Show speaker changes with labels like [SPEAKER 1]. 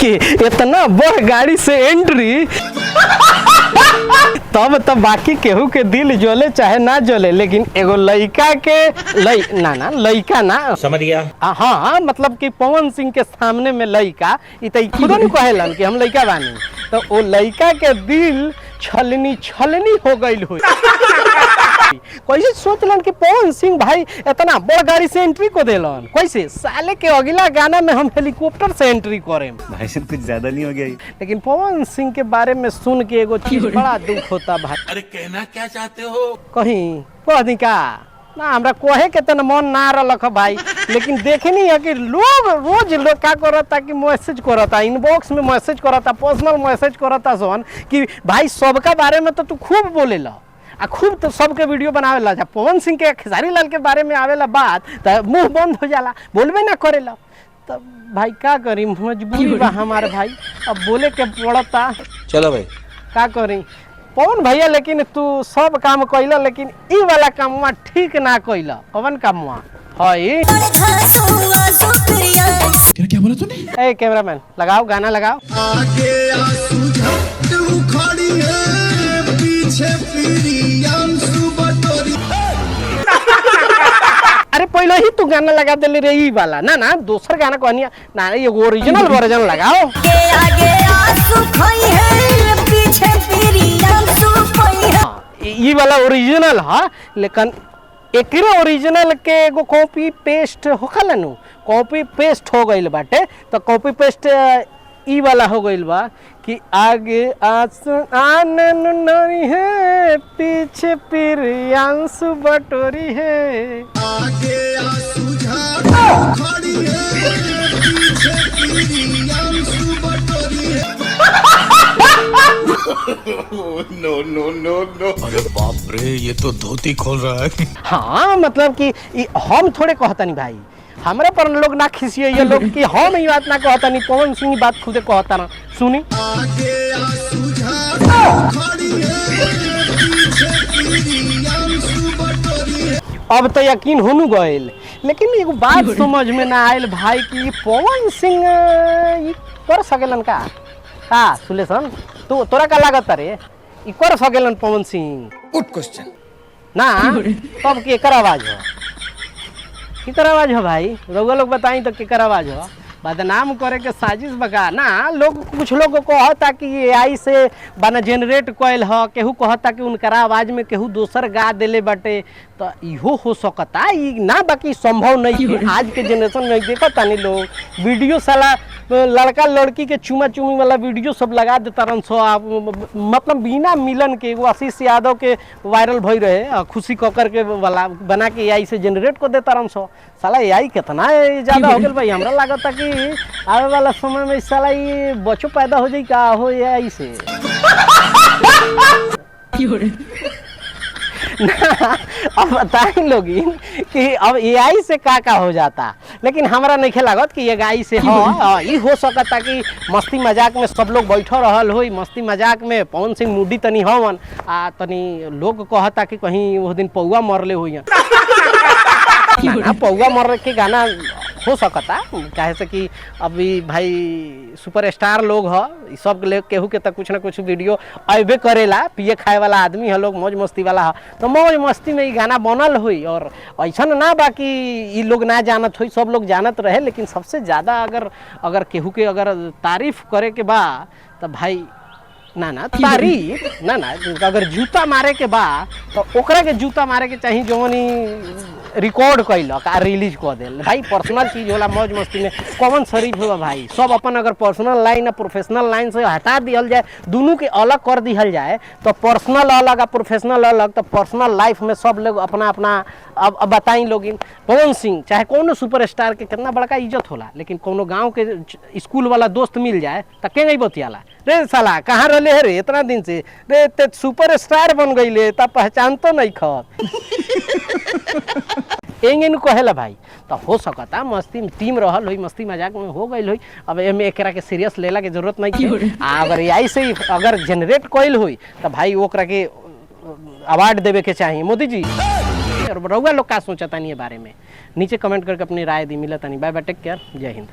[SPEAKER 1] कि इतना बड़ गाड़ी से एंट्री तब तो बाकी केहू के दिल जले चाहे ना जले, लेकिन एगो लइका के लइका ना
[SPEAKER 2] समझ गया।
[SPEAKER 1] हाँ मतलब कि पवन सिंह के सामने में लइका इ तो खुद नहीं कहेलन कि हम लइका बानी, तो वो लइका के दिल छलनी हो गई हो। कैसे सोचलन कि पवन सिंह भाई इतना बड़ गाड़ी से एंट्री को देलन, कैसे साले के अगला गाना में हम हेलीकॉप्टर से एंट्री करें।
[SPEAKER 3] भाई साहब कुछ ज्यादा नहीं हो गया?
[SPEAKER 1] लेकिन पवन सिंह के बारे में सुन के एगो चीज बड़ा दुख होता भाई।
[SPEAKER 2] अरे कहना क्या चाहते हो?
[SPEAKER 1] कहीं कह दी का ना हमरा कोहे के तन मन ना रलख भाई, लेकिन देखनी है कि लोग रोज लोग क्या करता कि मैसेज करता, इनबॉक्स में मैसेज करता, पर्सनल मैसेज करता सोन कि भाई सबका बारे में तो तू खूब बोलेला आ खूब तो सबके वीडियो बनावेला। जब पवन सिंह के खेसारी लाल के बारे में आवेला बात तो मुंह बंद हो जाला, बोलबे ना करेला। तब भाई का करी, मजबूरी बा हमारे भाई, अब बोले के पड़ता।
[SPEAKER 2] चलो भाई
[SPEAKER 1] का करी पवन भैया, लेकिन तू सब काम कइला, लेकिन ई वाला कामवा ठीक ना कइला। कौन कामवा हई?
[SPEAKER 3] क्या बोला तूने?
[SPEAKER 1] ए कैमरामैन लगाओ, गाना लगाओ।
[SPEAKER 4] आगे तू खड़ी है, पीछे प्रियांशु बटोरी।
[SPEAKER 1] अरे पहले ही तू गाना लगा देले रे ई वाला। ना ना दोसर गाना कहनी ना, ये ओरिजिनल वर्जन लगाओ।
[SPEAKER 5] आगे आंसू खोई है, पीछे प्रियांशु खोई है।
[SPEAKER 1] ई वाला ओरिजिनल है, लेकिन एकरे ओरिजिनल के एगो कॉपी पेस्ट होखला नु, कॉपी पेस्ट हो गइल बाटे। तो कॉपी पेस्ट ई वाला हो गइल बा कि आगे आने नरी है, पीछे प्रियांशु बटोरी है।
[SPEAKER 4] आगे खड़ी है, पीछे प्रियांशु बटोरी है।
[SPEAKER 2] नो। अरे बाप रे, ये तो धोती खोल रहा है।
[SPEAKER 1] हाँ मतलब कि हम थोड़े कहतनी भाई, हमरे पर लोग ना खिसिए ये लोग कि हम ये बात ना कहतनी, पवन सिंह बात खुदे कहता ना। सुनी
[SPEAKER 4] आगे खड़ी है, पीछे प्रियांशु बटोरी है।
[SPEAKER 1] अब तो यकीन होनु गइल, लेकिन एगो बात समझ में ना आयल भाई कि पवन सिंह ई कर सकेलन का सुलेशन? तोरा का लागत रे ई कर सकेलन पवन सिंह?
[SPEAKER 4] गुड क्वेश्चन
[SPEAKER 1] ना तब केकर आवाज हो? केकर आवाज हो भाई? रउआ लोग बताई तो केकर आवाज हो? बदनाम करे के साजिश बगा ना। लोग कुछ लोग कहता कि एआई से बना जनरेट कइल ह, केहू कहता कि उनकरा आवाज में केहू दोसर गा देले बाटे, तो इहो हो सकता। ई ना बाकी संभव नहीं है। आज के जनरेशन में देखता नहीं लोग वीडियो साला लड़का लड़की के चुमा चुमी वाला वीडियो सब लगा देता रन सो। मतलब बिना मिलन के एगो आशीष यादव के वायरल भई रहे, खुशी ककर के वाला बना के एआई से जनरेट कर देता रन सो। साला एआई कितना ज्यादा हो गया भाई, हमरा लागता कि आवे वाला समय में साला ये बच्चो पैदा हो जाई का हो एआई से। अब बताएं लोग कि अब एआई से का हो जाता, लेकिन हमरा नहीं लागत कि एआई से हो सकता कि मस्ती मजाक में सब लोग बैठो रहल हो, मस्ती मजाक में पवन सिंह मूडी तनी हवन आ तनी लोग कहता कि कहीं वो दिन पौआ मरले हुई पौआ मर के गाना हो सकता। काहे से कि अभी भाई सुपरस्टार लोग ह, सब केहू के तो कुछ ना कुछ वीडियो अबे करेला। पिए खाए वाला आदमी है लोग, मौज मस्ती वाला है, तो मौज मस्ती में ये गाना बनल हुई। और ऐसा ना बाकी ये लोग ना जानत हुई, सब लोग जानत रहे। लेकिन सबसे ज़्यादा अगर केहू के अगर तारीफ करे के बा तो भाई ना तारीफ ना अगर जूता मारे के बा तो ओकरा के जूता मारे के चाहिए जौनी रिकॉर्ड कैलक आ रिलीज कर दिल। भाई पर्सनल चीज होला, मौज मस्ती में कौन शरीफ हो भाई। सब अपन अगर पर्सनल लाइन और प्रोफेशनल लाइन से हटा दिया जाए, दोनों के अलग कर दिया जाए, तो पर्सनल अलग और प्रोफेशनल अलग, तो पर्सनल लाइफ में सब लोग अपना अपना। अब बताई लोग पवन सिंह चाहे कोनो सुपरस्टार के कितना बड़का इज्जत होला, लेकिन कोनो गांव के स्कूल वाला दोस्त मिल जाए तो के नहीं बतियाला, रे साला कहाँ रहे है रे इतना दिन से, रे ते सुपरस्टार बन गई तब पहचान तो नहीं खत एंगे कहेला भाई। तो हो सकता मस्ती में टीम रहल हुई, मस्ती मजाक में हो गई हुई। अब एमे एकरा के सीरियस लेला के जरूरत नहीं है। अगर एआई से अगर जनरेट कइल हुई तो भाई ओकरा के अवार्ड देवे के चाहिए मोदी जी। रउआ लोग का सोचता नहीं बारे में, नीचे कमेंट करके अपनी राय दी। मिलता नहीं, बाय बाय, टेक केयर, जय हिंद।